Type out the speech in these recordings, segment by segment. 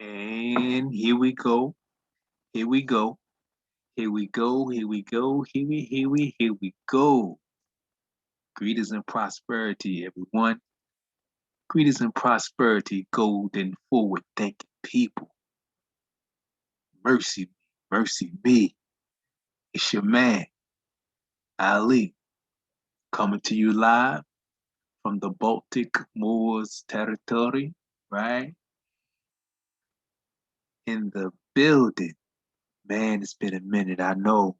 And here we go. Here we go. Here we go. Here we go. Here we go. Greetings and prosperity, everyone. Greetings and prosperity, golden forward thinking people. Mercy, mercy me. It's your man, Ali, coming to you live from the Baltic Moors territory, right? In the building. Man, it's been a minute. I know.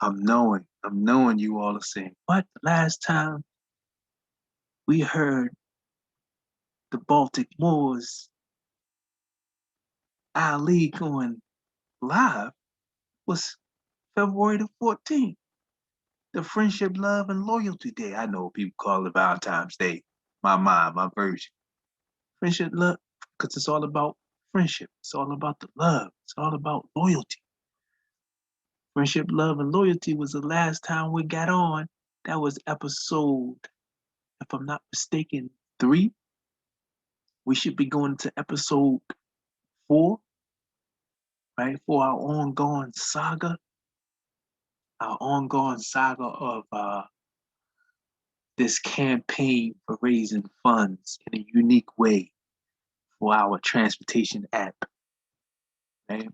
I'm knowing you all are saying, what? The last time we heard the Baltic Moors, Ali going live was February the 14th, the Friendship, Love, and Loyalty Day. I know people call it Valentine's Day. My version. Friendship, love, because it's all about friendship. It's all about the love. It's all about loyalty. Friendship, love, and loyalty was the last time we got on. That was episode, if I'm not mistaken, 3. We should be going to episode 4, right? For our ongoing saga of this campaign for raising funds in a unique way for our transportation app. Right?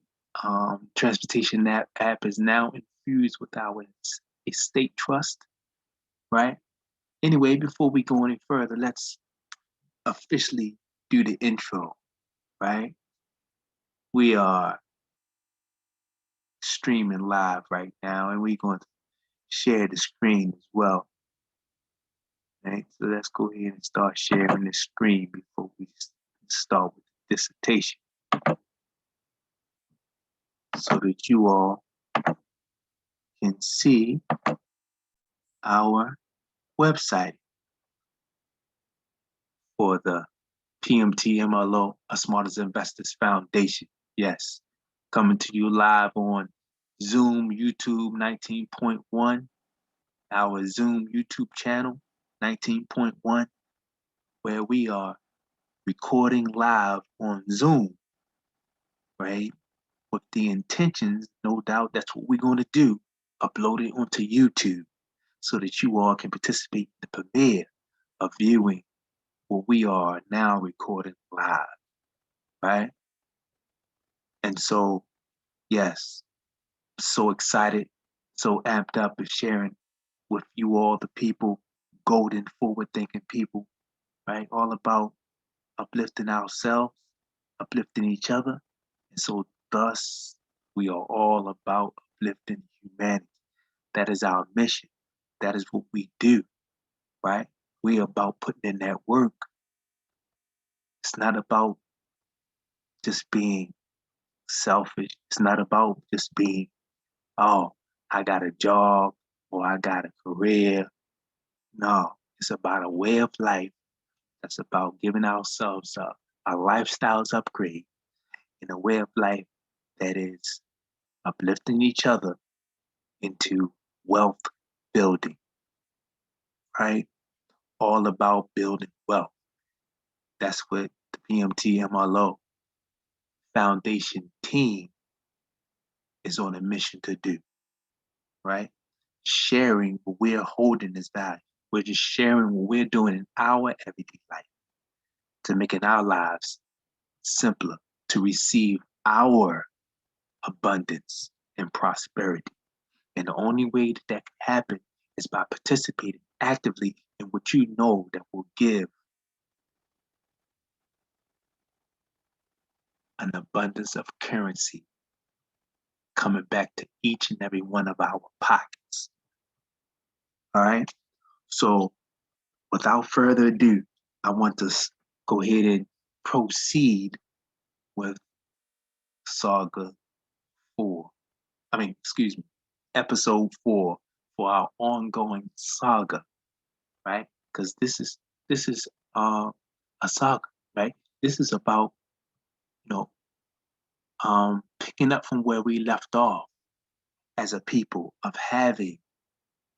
Transportation app is now infused with our estate trust, right? Anyway, before we go any further, let's officially do the intro, right? We are streaming live right now, and we're going to share the screen as well. Right? So let's go ahead and start sharing the screen before we start with the dissertation, so that you all can see our website for the PMTMLO, A Smart as Investors Foundation. Yes, coming to you live on Zoom YouTube 19.1, our Zoom YouTube channel 19.1, where we are recording live on Zoom, right? With the intentions, no doubt that's what we're going to do, upload it onto YouTube so that you all can participate in the premiere of viewing what we are now recording live, right? And so, yes, so excited, so amped up and sharing with you all the people, golden forward thinking people, right? All about uplifting ourselves, uplifting each other. And so thus we are all about uplifting humanity. That is our mission. That is what we do, right? We are about putting in that work. It's not about just being selfish. It's not about just being, oh, I got a job or I got a career. No, it's about a way of life that's about giving ourselves a lifestyles upgrade in a way of life that is uplifting each other into wealth building, right? All about building wealth. That's what the PMTMLO Foundation team is on a mission to do, right? Sharing what we're holding as value. We're just sharing what we're doing in our everyday life to making our lives simpler, to receive our abundance and prosperity. And the only way that can happen is by participating actively in what you know that will give an abundance of currency coming back to each and every one of our pockets. All right. So without further ado, I want to go ahead and proceed with Saga 4. Episode 4 for our ongoing saga, right? Because this is a saga, right? This is about, you know, picking up from where we left off as a people of having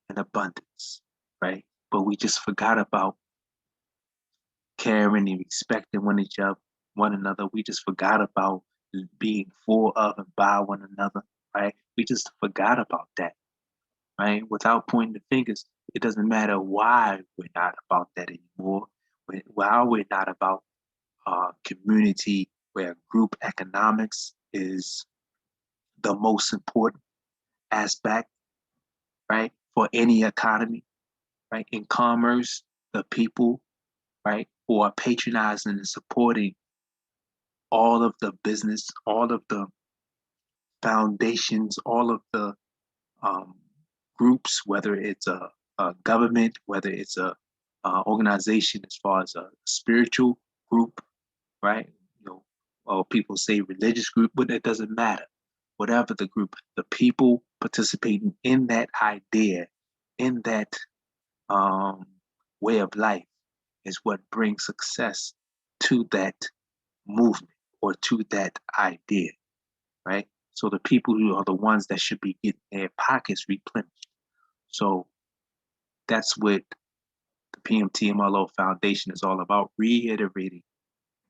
an abundance, right? But we just forgot about caring and respecting one each other, one another. We just forgot about being for of and by one another, right? We just forgot about that, right? Without pointing the fingers, it doesn't matter why we're not about that anymore. Why we're not about community where group economics is the most important aspect, right? For any economy, right? In commerce, the people, right, who are patronizing and supporting all of the business, all of the foundations, all of the um, groups, whether it's a government, whether it's a organization as far as a spiritual group, right? You know, or people say religious group, but it doesn't matter. Whatever the group, the people participating in that idea, in that um, way of life, is what brings success to that movement or to that idea, right? So the people who are the ones that should be getting their pockets replenished. So that's what the PMTMLO Foundation is all about, reiterating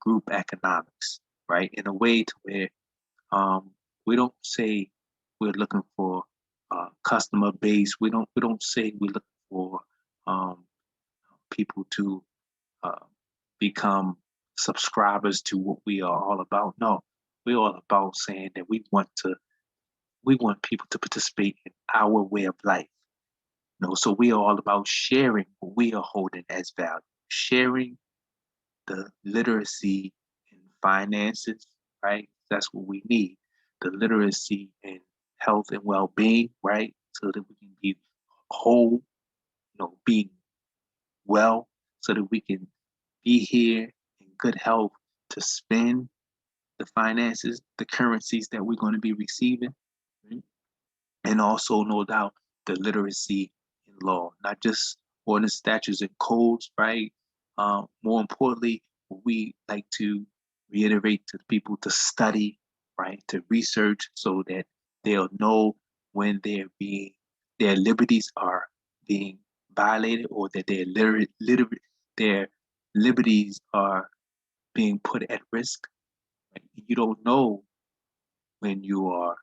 group economics, right? In a way to where we don't say we're looking for customer base. We don't say we're looking for um, people to uh, become subscribers to what we are all about. No, we're all about saying that we want people to participate in our way of life. You know, so we are all about sharing what we are holding as value, sharing the literacy in finances, right? That's what we need. The literacy in health and well-being, right? So that we can be whole, being well, so that we can be here in good health to spend the finances, the currencies that we're going to be receiving, right? And also, no doubt, the literacy in law, not just ordinance, statutes, and codes, right? More importantly, we like to reiterate to people to study, right? To research so that they'll know when their liberties are being violated, or that their liberties are being put at risk. Right? You don't know when you are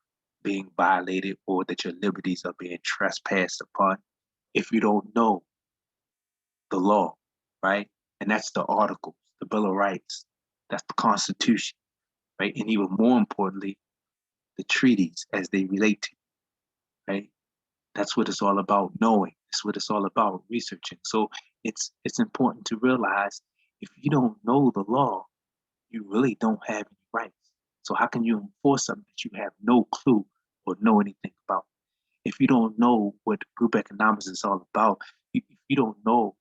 being violated or that your liberties are being trespassed upon if you don't know the law, right? And that's the Articles, the Bill of Rights, that's the Constitution, right? And even more importantly, the treaties as they relate to you, right? That's what it's all about, knowing. It's what it's all about, researching. So it's important to realize, if you don't know the law, you really don't have any rights. So how can you enforce something that you have no clue or know anything about? If you don't know what group economics is all about, if you don't know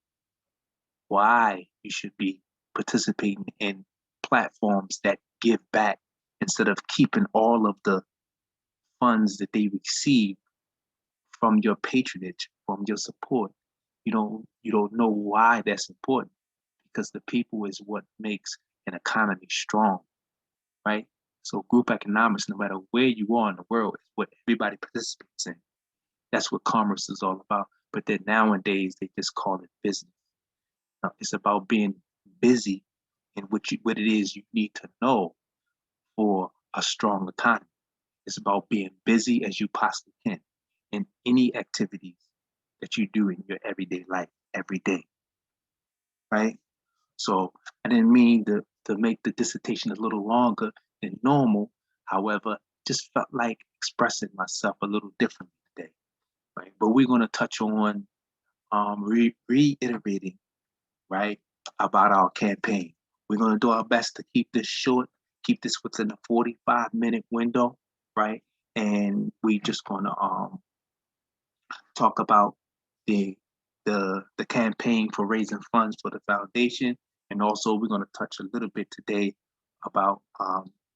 why you should be participating in platforms that give back instead of keeping all of the funds that they receive from your patronage, from your support, you don't know why that's important, because the people is what makes an economy strong, right? So group economics, no matter where you are in the world, is what everybody participates in. That's what commerce is all about. But then nowadays they just call it business. It's about being busy in what it is you need to know for a strong economy. It's about being busy as you possibly can in any activities that you do in your everyday life, every day, right? So I didn't mean to make the dissertation a little longer than normal. However, just felt like expressing myself a little differently today, right? But we're going to touch on reiterating, right, about our campaign. We're going to do our best to keep this short, keep this within a 45-minute window, right? And we just going to talk about the the campaign for raising funds for the foundation, and also we're going to touch a little bit today about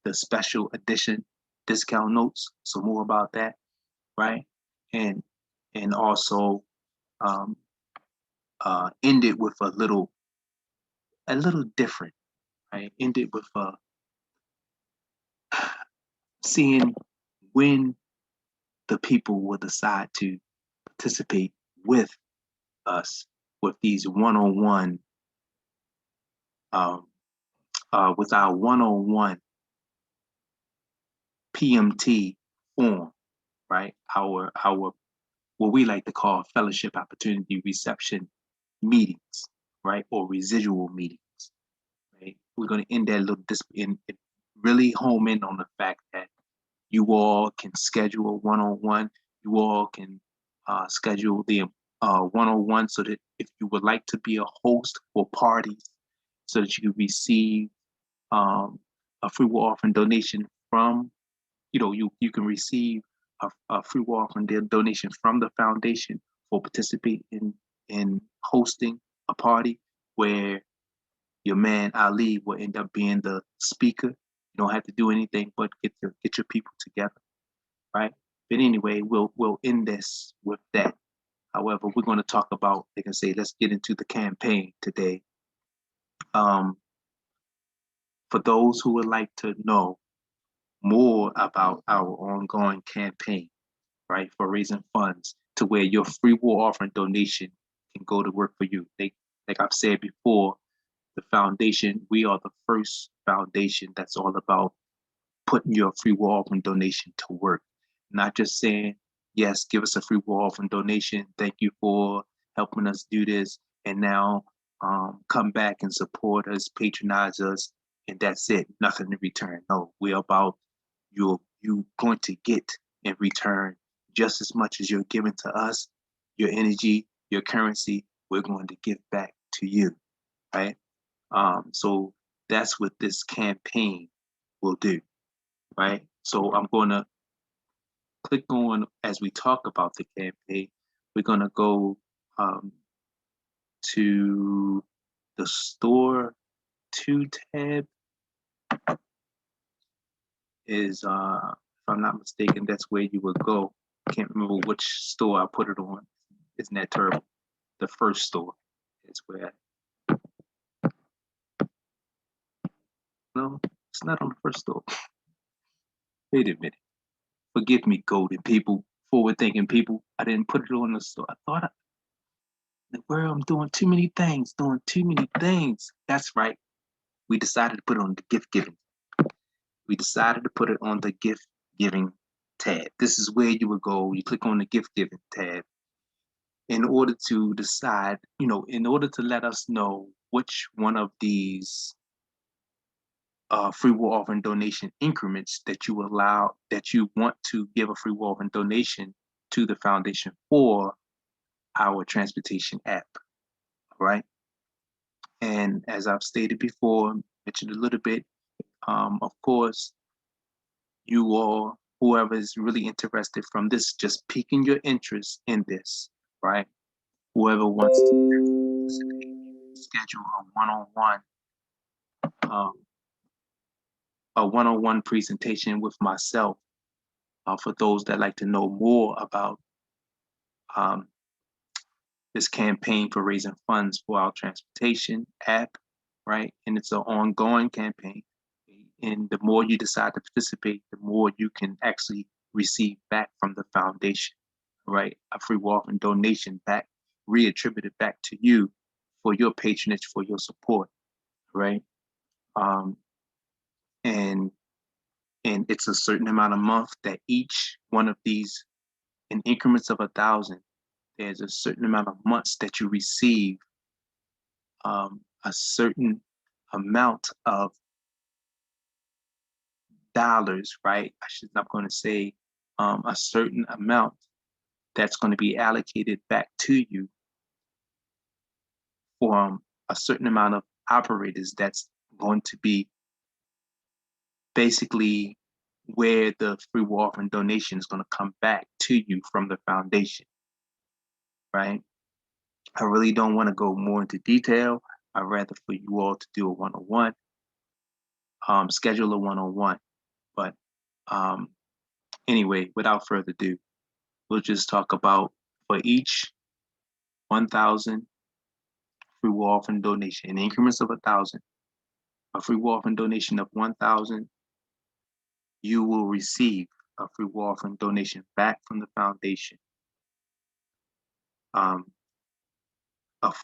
the special edition discount notes. So more about that, right? And also um, end it with a little different, right? End it with seeing when the people will decide to participate with us with these one-on-one um, with our one-on-one PMT form, right? Our what we like to call fellowship opportunity reception meetings, right? Or residual meetings, right? We're going to end that little in really home in on the fact that you all can schedule one-on-one. You all can schedule the one-on-one so that if you would like to be a host for parties, so that you can receive a free will offering donation from, you can receive a free will offering donation from the foundation for participating in hosting a party where your man Ali will end up being the speaker. You don't have to do anything but get your people together, right? But anyway, we'll end this with that. However, we're going to talk about, like I say, let's get into the campaign today. For those who would like to know more about our ongoing campaign, right, for raising funds to where your free will offering donation can go to work for you. Like I've said before, the foundation, we are the first foundation that's all about putting your free will offering donation to work. Not just saying, yes, give us a free will offering donation. Thank you for helping us do this. And now come back and support us, patronize us, and that's it. Nothing in return. No, we're about you going to get in return just as much as you're giving to us, your energy, your currency, we're going to give back to you, right? So that's what this campaign will do, right? So I'm going to click on, as we talk about the campaign, we're going to go to the store 2 tab is, if I'm not mistaken, that's where you would go. I can't remember which store I put it on. Isn't that terrible? The first store is where, no, it's not on the first store. Wait a minute. Forgive me, golden people, forward-thinking people. I didn't put it on the store. I thought the world, I'm doing too many things. That's right. We decided to put it on the gift giving. We decided to put it on the gift giving tab. This is where you would go. You click on the gift giving tab in order to decide, in order to let us know which one of these free will offering donation increments that you want to give a free will offering donation to the foundation for our transportation app, right? And as I've stated before, mentioned a little bit, of course, you all, whoever is really interested from this, just piquing your interest in this, right? Whoever wants to participate, schedule um, a one-on-one presentation with myself for those that like to know more about um, this campaign for raising funds for our transportation app, right? And it's an ongoing campaign. And the more you decide to participate, the more you can actually receive back from the foundation, right? A free will offering donation back, reattributed back to you for your patronage, for your support, right? Um, and and it's a certain amount a month that each one of these, in increments of 1,000, there's a certain amount of months that you receive a certain amount of dollars, right? I'm going to say a certain amount that's going to be allocated back to you from a certain amount of operators that's going to be basically where the free will offering donation is going to come back to you from the foundation, right? I really don't want to go more into detail. I'd rather for you all to do a one-on-one, schedule a one-on-one. But anyway, without further ado, we'll just talk about for each 1,000 free will offering donation in increments of 1,000, a free will offering donation of 1,000, you will receive a free will offering donation back from the foundation of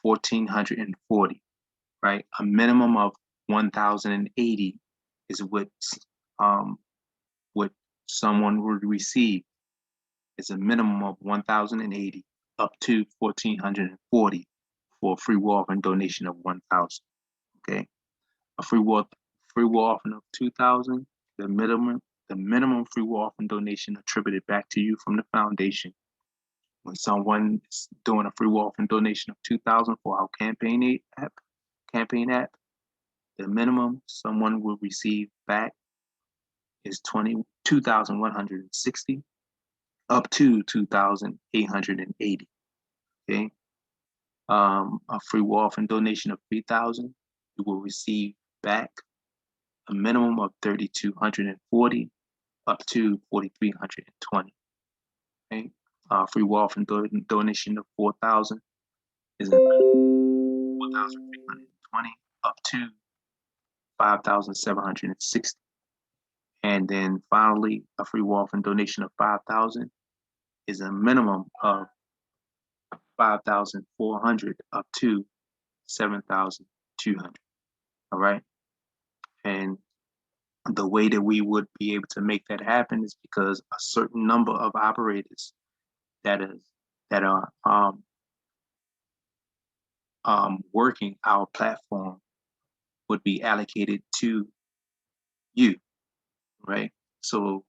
1,440, right? A minimum of 1,080 is what someone would receive. Is a minimum of 1,080 up to 1,440 for a free will offering donation of 1,000. Okay, a free will offering of 2,000. The minimum free will offering donation attributed back to you from the foundation. When someone is doing a free will offering donation of 2,000 for our campaign app, the minimum someone will receive back is 2,160 up to 2,880. Okay. A free will offering donation of 3,000, you will receive back a minimum of 3,240 up to 4,320. Okay. Free will offering donation of 4,000 is 4,320 up to 5,760. And then finally, a free will offering donation of 5,000 is a minimum of 5,400 up to 7,200. All right. And the way that we would be able to make that happen is because a certain number of operators that are working our platform would be allocated to you, right? So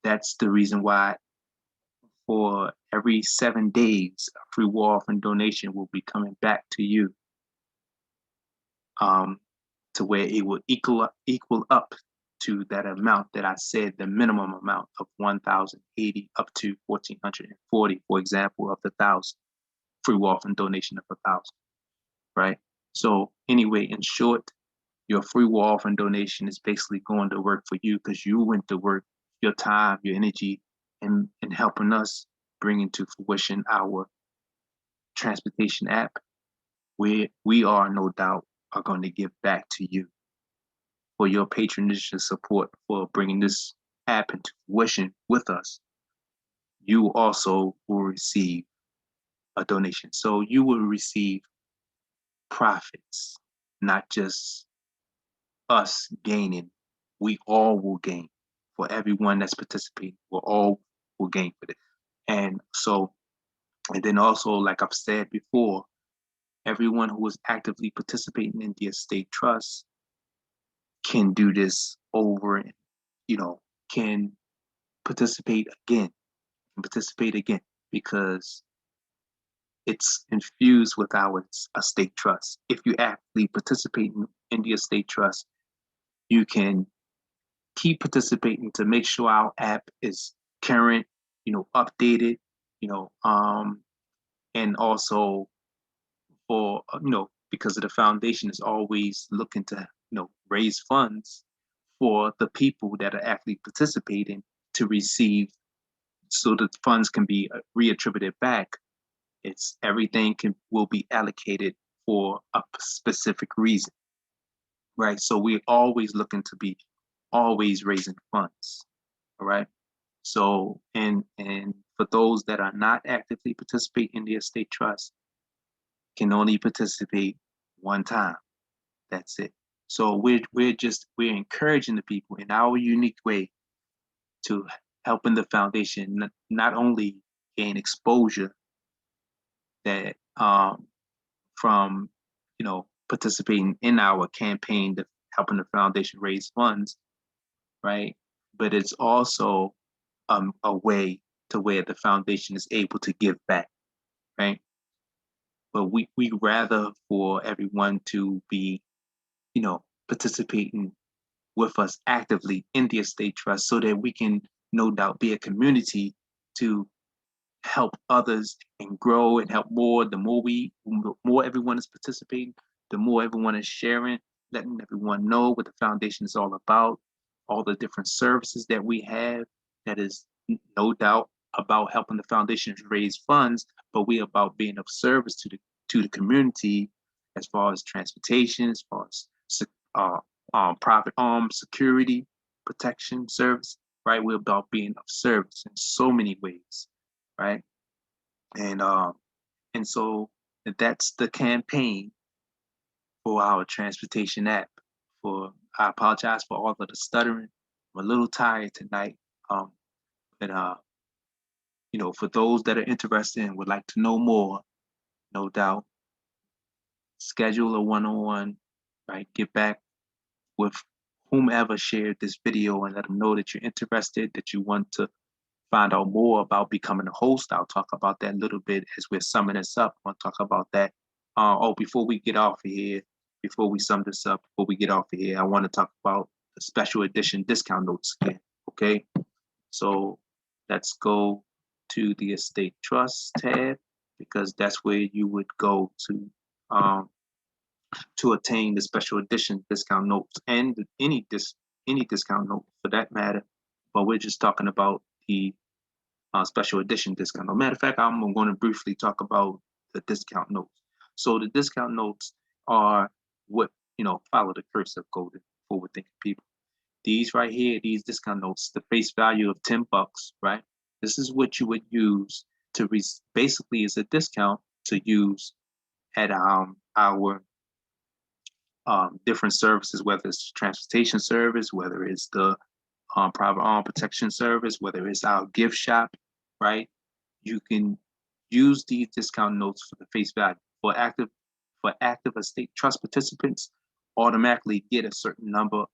that's the reason why for every 7 days, a free will offering donation will be coming back to you, to where it will equal up to that amount that I said, the minimum amount of 1,080 up to 1,440, for example, of the 1,000 free will offering donation of 1,000, right? So anyway, in short, your free will offering donation is basically going to work for you because you went to work your time, your energy, and helping us bring into fruition our transportation app. We are no doubt are going to give back to you for your patronage and support for bringing this app into fruition with us. You also will receive a donation. So you will receive profits, not just us gaining. We all will gain. For everyone that's participating, we'll all will gain with it. And so, and then also, like I've said before, everyone who is actively participating in the estate trust can do this over and, can participate again because it's infused with our estate trust. If you actively participate in the estate trust, you can keep participating to make sure our app is current, updated, and also for, because of the foundation is always looking to, raise funds for the people that are actually participating to receive so that funds can be reattributed back. It's everything will be allocated for a specific reason, right? So we're always looking to be always raising funds, all right? So, and for those that are not actively participating in the estate trust, can only participate one time. That's it. So we're encouraging the people in our unique way to helping the foundation not only gain exposure that from participating in our campaign to helping the foundation raise funds, right? But it's also a way to where the foundation is able to give back, right? But we rather for everyone to be, participating with us actively in the estate trust so that we can no doubt be a community to help others and grow and help more. The more everyone is participating, the more everyone is sharing, letting everyone know what the foundation is all about, all the different services that we have. That is no doubt about helping the foundation raise funds, but we're about being of service to the community as far as transportation, as far as private armed security protection service, right? We're about being of service in so many ways, right? And so that's the campaign for our transportation app. I apologize for all of the stuttering. I'm a little tired tonight. And for those that are interested and would like to know more, no doubt, schedule a one-on-one, right? Get back with whomever shared this video and let them know that you're interested, that you want to find out more about becoming a host. I'll talk about that a little bit as we're summing this up. I'll talk about that. Before we get off of here, before we sum this up, before we get off of here, I want to talk about the special edition discount notes again. Okay, so let's go to the estate trust tab, because that's where you would go to attain the special edition discount notes and any discount note for that matter. But we're just talking about the special edition discount note. Matter of fact, I'm going to briefly talk about the discount notes. So the discount notes are what, follow the curse of golden forward thinking people. These right here, these discount notes, the face value of $10, right? This is what you would use to basically is a discount to use at our different services, whether it's transportation service, whether it's the private arm protection service, whether it's our gift shop, right? You can use these discount notes for the face value. For active estate trust participants, automatically get a certain number,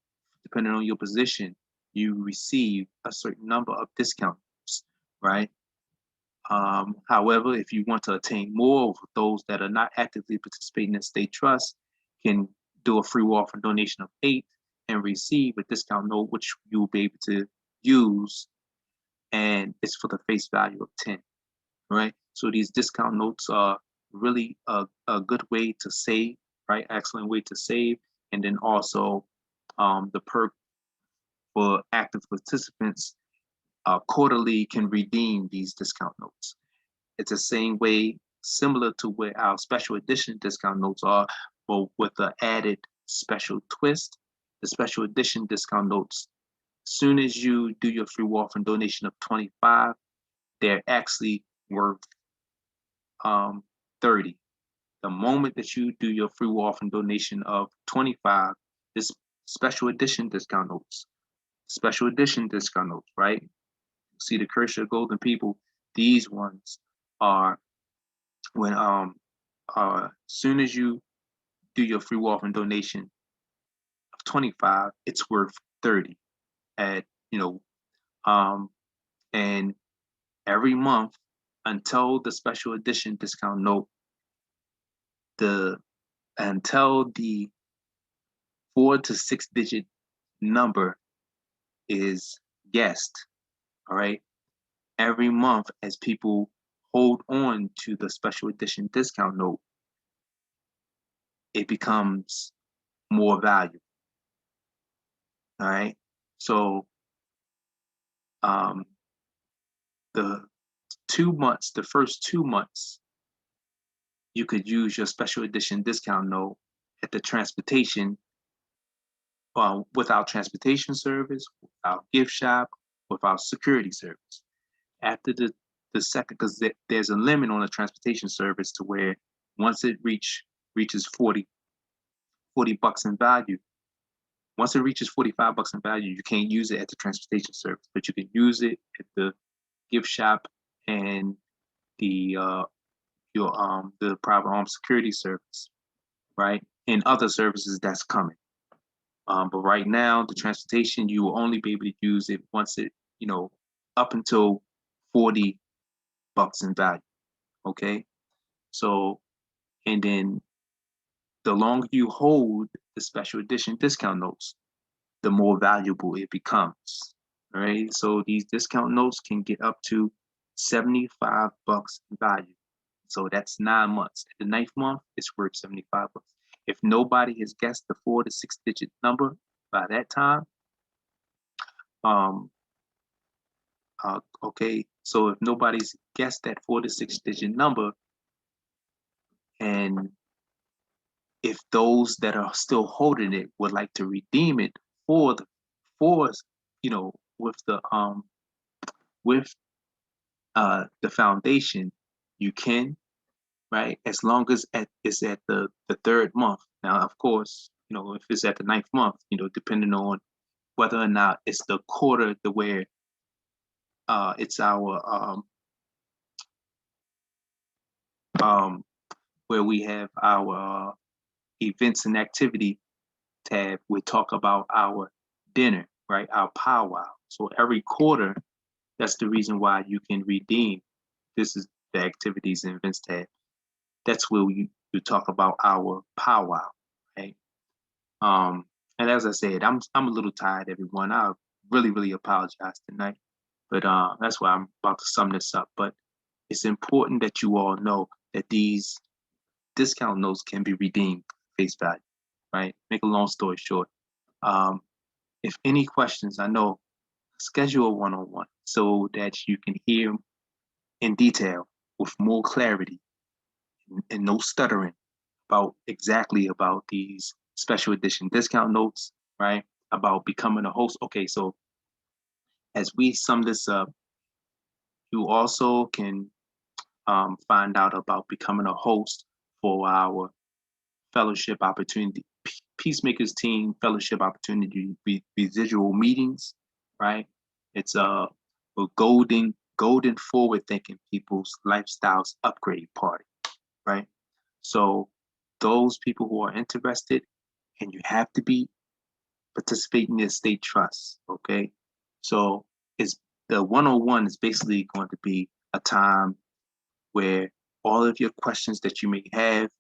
depending on your position, you receive a certain number of discounts, right? However, if you want to attain more, those that are not actively participating in state trust can do a free offer donation of 8 and receive a discount note, which you will be able to use, and it's for the face value of 10, right? So these discount notes are really a good way to save, right? Excellent way to save. And then also the perk for active participants, quarterly can redeem these discount notes. It's the same way, similar to where our special edition discount notes are, but with the added special twist. The special edition discount notes, as soon as you do your free offer and donation of 25, they're actually worth 30. The moment that you do your free offer and donation of 25, this special edition discount notes, right? See the cursor golden people, these ones are when as soon as you do your free offer and donation of 25, it's worth 30 at and every month until the special edition discount note, until the 4 to 6 digit number is guessed, all right? Every month, as people hold on to the special edition discount note, it becomes more valuable, all right? So the first 2 months, you could use your special edition discount note at the transportation, with our transportation service, with our gift shop, with our security service. After the second, because there's a limit on the transportation service to where once it reaches 40 bucks in value, once it reaches 45 bucks in value, you can't use it at the transportation service, but you can use it at the gift shop and the private armed security service, right? And other services that's coming. But right now, the transportation, you will only be able to use it once it, up until 40 bucks in value. Okay. So, and then the longer you hold the special edition discount notes, the more valuable it becomes. All right. So these discount notes can get up to 75 bucks in value. So that's 9 months. At the 9th month, it's worth 75 bucks. If nobody has guessed the 4 to 6 digit number by that time, okay, so if nobody's guessed that 4 to 6 digit number, and if those that are still holding it would like to redeem it with the, with the, foundation, you can. right? As long as it's at the third month. Now, of course, if it's at the ninth month, depending on whether or not it's the quarter to where it's our um, where we have our events and activity tab, we talk about our dinner, right? Our powwow. So every quarter, that's the reason why you can redeem. This is the activities and events tab. That's where you talk about our powwow, right? Um, and as I said, I'm a little tired, everyone. I really, really apologize tonight. But that's why I'm about to sum this up. But it's important that you all know that these discount notes can be redeemed face value, right? Make a long story short. Um, if any questions, I know, schedule a one-on-one so that you can hear in detail with more clarity and no stuttering about these special edition discount notes, right? About becoming a host. Okay, so as we sum this up, you also can find out about becoming a host for our fellowship opportunity, Peacemakers Team Fellowship Opportunity Residual Meetings, right? It's a golden forward thinking people's lifestyles upgrade party, right? So those people who are interested, and you have to be participating in state trust, okay? So it's the 101 is basically going to be a time where all of your questions that you may have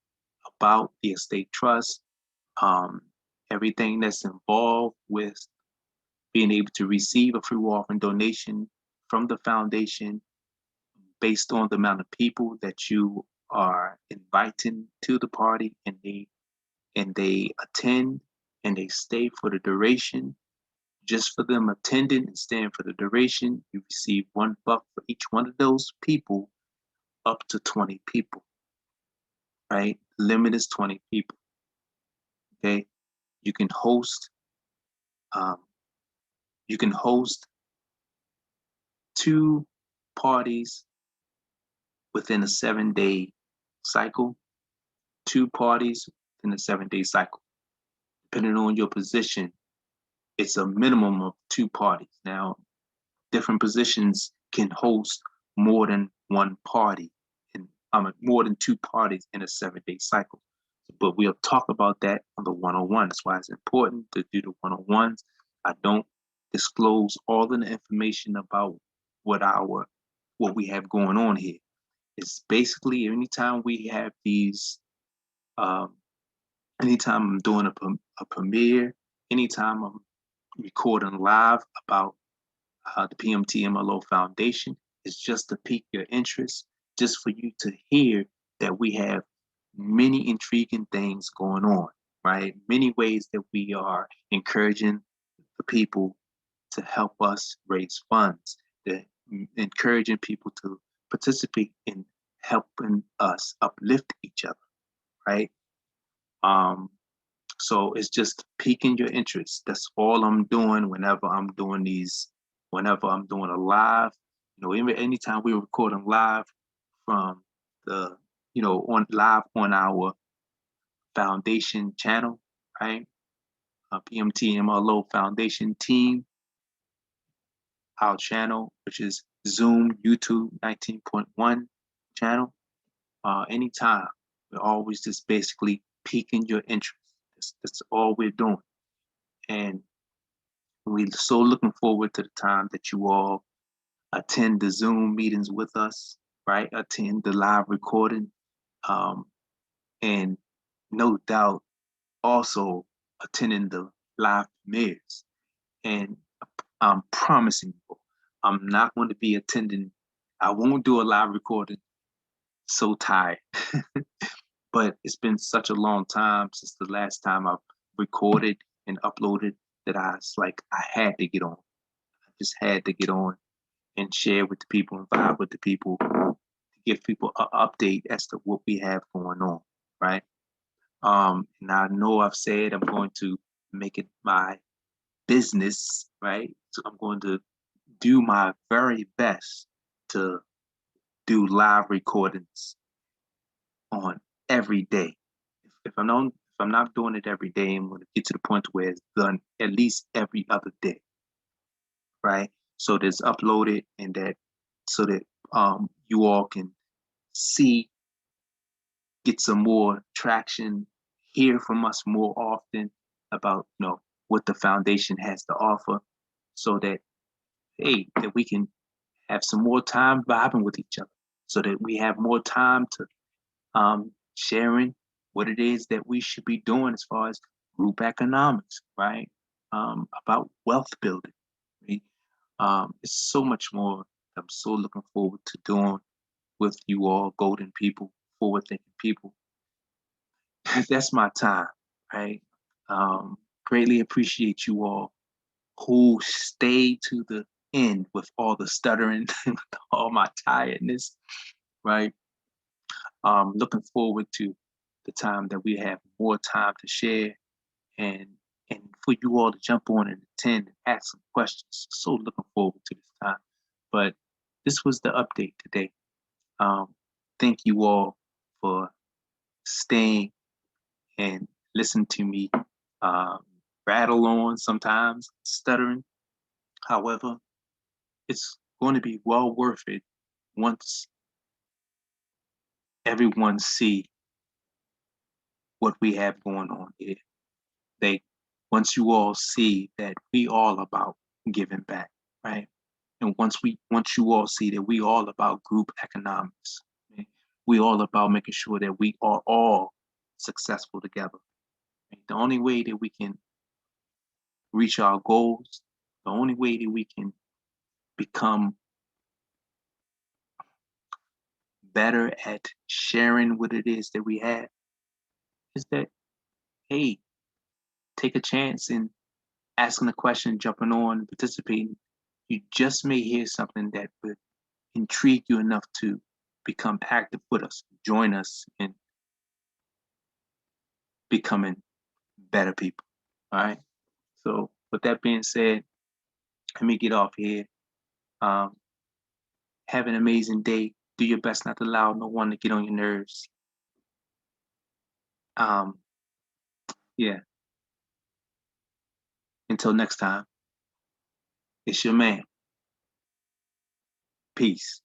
about the estate trust, um, everything that's involved with being able to receive a free offering donation from the foundation based on the amount of people that you are inviting to the party, and they attend and they stay for the duration. Just for them attending and staying for the duration, you receive $1 for each one of those people, up to 20 people, right? Limit is 20 people. Okay. You can host, um, you can host 2 parties within a 7-day cycle, 2 parties within a 7-day cycle. Depending on your position, it's a minimum of 2 parties. Now, different positions can host more than one party, and more than 2 parties in a 7-day cycle. But we'll talk about that on the 101. That's why it's important to do the 101s. I don't disclose all of the information about what we have going on here. It's basically anytime we have these, um, anytime I'm doing a premiere, anytime I'm recording live about the PMTMLO Foundation, it's just to pique your interest, just for you to hear that we have many intriguing things going on, right? Many ways that we are encouraging the people to help us raise funds, that encouraging people to participate in helping us uplift each other, right? Um, so it's just piquing your interest. That's all I'm doing whenever I'm doing a live, even anytime we're recording live from the, on our foundation channel, right? PMTMLO Foundation Team, our channel, which is Zoom YouTube 19.1 channel. Anytime, we're always just basically piquing your interest. That's all we're doing. And we're so looking forward to the time that you all attend the Zoom meetings with us, right? Attend the live recording, and no doubt also attending the live premieres. And I'm promising you, I'm not going to be attending. I won't do a live recording. So tired. But it's been such a long time since the last time I've recorded and uploaded that I had to get on. I just had to get on and share with the people and vibe with the people to give people an update as to what we have going on, right? And I know I've said I'm going to make it my business, right? So I'm going to do my very best to do live recordings on every day. If I'm not doing it every day, I'm going to get to the point where it's done at least every other day, right? So that's uploaded and that so that you all can see, get some more traction, hear from us more often about what the foundation has to offer, so that that we can have some more time vibing with each other, so that we have more time to sharing what it is that we should be doing as far as group economics, right? About wealth building. Right? It's so much more I'm so looking forward to doing with you all, golden people, forward thinking people. That's my time, right? Greatly appreciate you all who stayed to the end with all the stuttering, all my tiredness, right? Looking forward to the time that we have more time to share and and for you all to jump on and attend and ask some questions. So looking forward to this time. But this was the update today. Um, thank you all for staying and listen to me um, rattle on sometimes, stuttering. However, it's going to be well worth it once everyone see what we have going on here. They Once you all see that we all about giving back, right? And once you all see that we all about group economics, right? We all about making sure that we are all successful together. Right? The only way that we can reach our goals, the only way that we can become better at sharing what it is that we have is that, hey, take a chance in asking a question, jumping on, participating. You just may hear something that would intrigue you enough to become active with us, join us in becoming better people. All right. So, with that being said, let me get off here. Um, have an amazing day. Do your best not to allow no one to get on your nerves. Um, yeah. Until next time, it's your man. Peace.